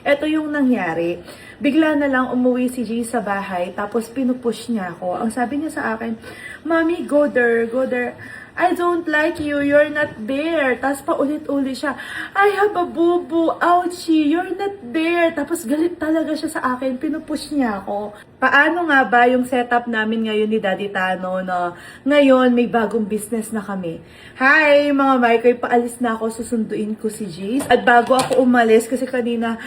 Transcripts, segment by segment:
Eto yung nangyari. Bigla na lang umuwi si Jay sa bahay, tapos pinupush niya ako. Ang sabi niya sa akin, "Mommy, go there, go there. I don't like you, you're not there." Tapos paulit-ulit siya, "I have a boo-boo, ouchie, you're not there." Tapos galit talaga siya sa akin, pinupush niya ako. Paano nga ba yung setup namin ngayon ni Daddy Tano na ngayon may bagong business na kami? Hi mga Marikoy, paalis na ako, susunduin ko si Jace. At bago ako umalis, kasi kanina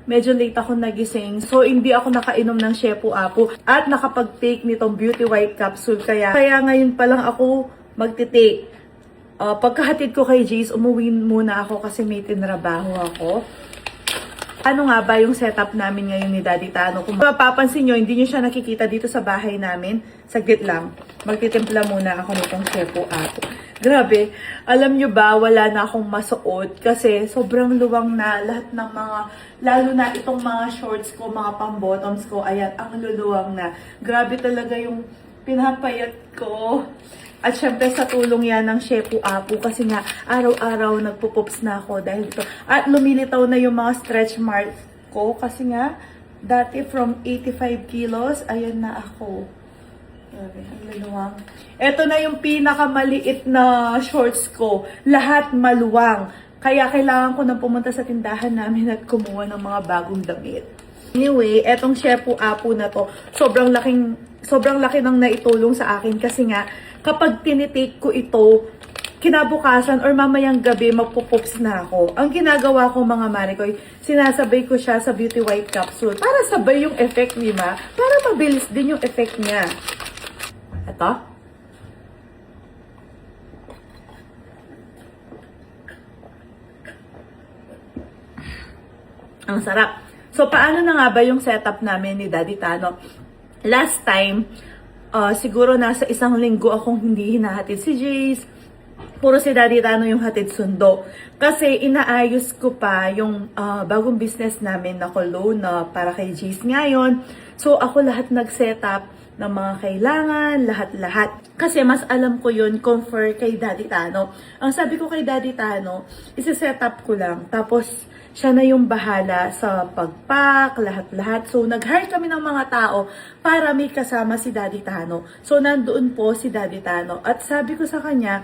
medyo late ako nagising, so hindi ako nakainom ng Shepu Apu at nakapag-take nitong Beauty White Capsule. Kaya ngayon pa lang ako magti-take. Pagkahatid ko kay Jace, umuwi muna ako kasi may tinrabaho ako. Ano nga ba yung setup namin ngayon ni Daddy Tano? Kung mapapansin nyo, hindi nyo siya nakikita dito sa bahay namin. Saglit lang. Magtitimpla muna ako nitong Shepu Apu. Grabe, alam nyo ba, wala na akong masuot kasi sobrang luwang na lahat ng mga, lalo na itong mga shorts ko, mga pang-bottoms ko, ayan, ang luluwang na. Grabe talaga yung pinapayat ko. At syempre sa tulong yan ng Shepu Apu kasi nga araw-araw nagpupups na ako dahil ito. At lumilitaw na yung mga stretch marks ko kasi nga dati from 85 kilos, ayan na ako. Grabe, ang luluwang. Ito na yung pinakamaliit na shorts ko. Lahat maluwang. Kaya kailangan ko nang pumunta sa tindahan namin at kumuha ng mga bagong damit. Anyway, etong Shepu Apu na to, sobrang laki nang naitulong sa akin kasi nga kapag tinitake ko ito, kinabukasan or mamayang gabi magpupups na ako. Ang ginagawa ko mga Marikoy, sinasabay ko siya sa Beauty White Capsule para sabay yung effect, di ba? Para mabilis din yung effect niya. Ito. Ang sarap. So, paano na nga ba yung setup namin ni Daddy Tano? Last time, siguro nasa isang linggo akong hindi hinahatid si Jace. Puro si Daddy Tano yung hatid sundo. Kasi inaayos ko pa yung bagong business namin na cologne na para kay Jace ngayon. So, ako lahat nag-setup ng mga kailangan, lahat-lahat. Kasi mas alam ko yun, comfort kay Daddy Tano. Ang sabi ko kay Daddy Tano, isa-setup ko lang. Tapos, siya na yung bahala sa pag-pack, lahat-lahat. So, nag-hire kami ng mga tao para may kasama si Daddy Tano. So, nandoon po si Daddy Tano. At sabi ko sa kanya,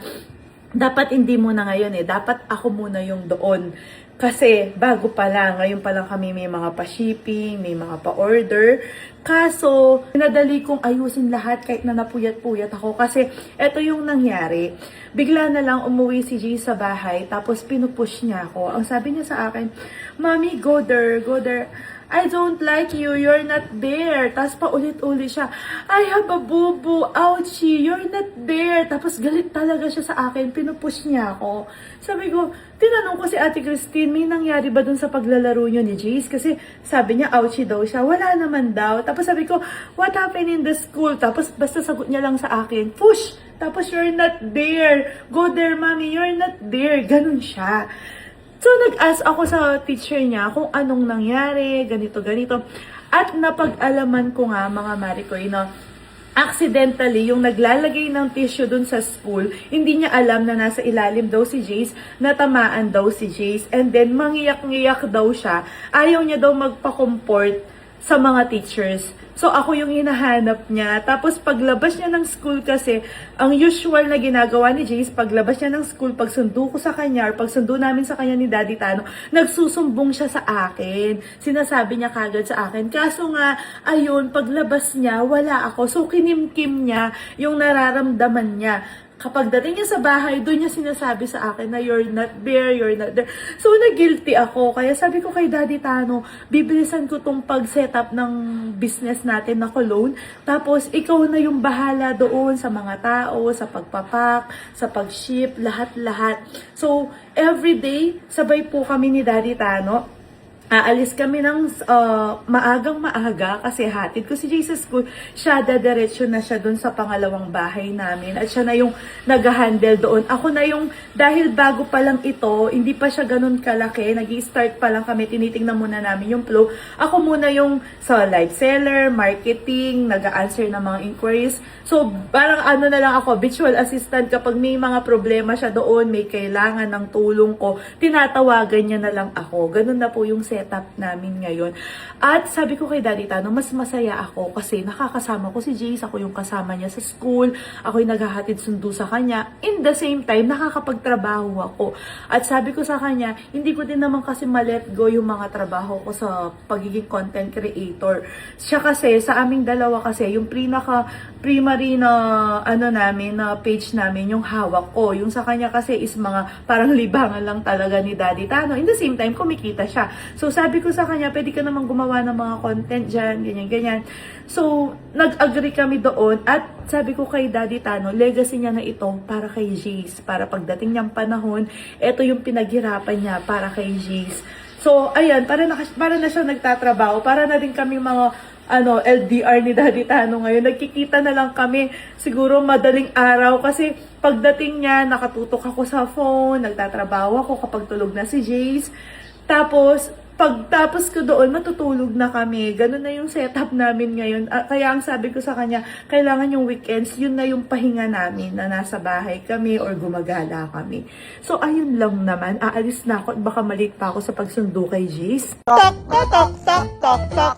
dapat hindi muna ngayon dapat ako muna yung doon. Kasi bago pa lang, ngayon pa lang kami may mga pa-shipping, may mga pa-order. Kaso, pinadali kong ayusin lahat kahit na napuyat-puyat ako. Kasi eto yung nangyari. Bigla na lang umuwi si Jay sa bahay, tapos pinupush niya ako. Ang sabi niya sa akin, "Mommy, go there, go there. I don't like you, you're not there." Tapos paulit-ulit siya, "I have a boo-boo, ouchie, you're not there." Tapos galit talaga siya sa akin, pinupush niya ako. Sabi ko, tinanong ko si Ate Christine, may nangyari ba dun sa paglalaro niyo ni Jace? Kasi sabi niya, ouchie daw siya. Wala naman daw. Tapos sabi ko, "What happened in the school?" Tapos basta sagot niya lang sa akin, "Push." Tapos, "You're not there. Go there, mommy, you're not there." Ganun siya. So, nag-ask ako sa teacher niya kung anong nangyari, ganito-ganito. At napag-alaman ko nga, mga Marikoy, na accidentally, yung naglalagay ng tissue dun sa school, hindi niya alam na nasa ilalim daw si Jace, natamaan daw si Jace, and then mangiyak-ngiyak daw siya. Ayaw niya daw magpa-comport sa mga teachers. So, ako yung hinahanap niya. Tapos, paglabas niya ng school kasi, ang usual na ginagawa ni Jace, paglabas niya ng school, pagsundo ko sa kanya, or pagsundo namin sa kanya ni Daddy Tano, nagsusumbong siya sa akin. Sinasabi niya kagad sa akin. Kaso nga, ayun, paglabas niya, wala ako. So, kinimkim niya yung nararamdaman niya. Kapag dating niya sa bahay, doon niya sinasabi sa akin na you're not there, you're not there. So, nag-guilty ako. Kaya sabi ko kay Daddy Tano, bibilisan ko tong pag-setup ng business natin na cologne. Tapos, ikaw na yung bahala doon sa mga tao, sa pagpapak, sa pag-ship, lahat-lahat. So, everyday, sabay po kami ni Daddy Tano. Aalis kami ng maagang maaga kasi hatid ko si Jay sa school. Siya, dadiretso na siya doon sa pangalawang bahay namin. At siya na yung nag-handle doon. Ako na yung, dahil bago pa lang ito, hindi pa siya ganun kalaki. Nag-i-start pa lang kami, tinitingnan muna namin yung flow. Ako muna yung sa live seller, marketing, nag-a-answer ng mga inquiries. So, parang ano na lang ako, virtual assistant. Kapag may mga problema siya doon, may kailangan ng tulong ko, tinatawagan niya na lang ako. Ganun na po yung setup setup namin ngayon. At sabi ko kay Daddy Tano, mas masaya ako kasi nakakasama ko si Jace, ako yung kasama niya sa school, ako yung naghahatid sundo sa kanya. In the same time, nakakapagtrabaho ako. At sabi ko sa kanya, hindi ko din naman kasi ma-let go yung mga trabaho ko sa pagiging content creator. Siya kasi, sa aming dalawa kasi, yung primary na namin, na page namin, yung hawak ko. Yung sa kanya kasi is mga parang libangan lang talaga ni Daddy Tano. In the same time, kumikita siya. So sabi ko sa kanya, pwede ka naman gumawa ng mga content dyan, ganyan. So, nag-agree kami doon at sabi ko kay Daddy Tano, legacy niya na ito para kay Jace. Para pagdating niyang panahon, ito yung pinaghirapan niya para kay Jace. So, ayan, para na siya nagtatrabaho, para na rin kami mga LDR ni Daddy Tano ngayon. Nagkikita na lang kami siguro madaling araw kasi pagdating niya, nakatutok ako sa phone, nagtatrabaho ako kapag tulog na si Jace. Tapos, pagtapos ko doon, matutulog na kami. Ganun na yung setup namin ngayon. Kaya ang sabi ko sa kanya, kailangan yung weekends, yun na yung pahinga namin na nasa bahay kami or gumagala kami. So, ayun lang naman. Aalis na ako at baka maliit pa ako sa pagsundo kay Jace. Tok, tok, tok, tok, tok, tok.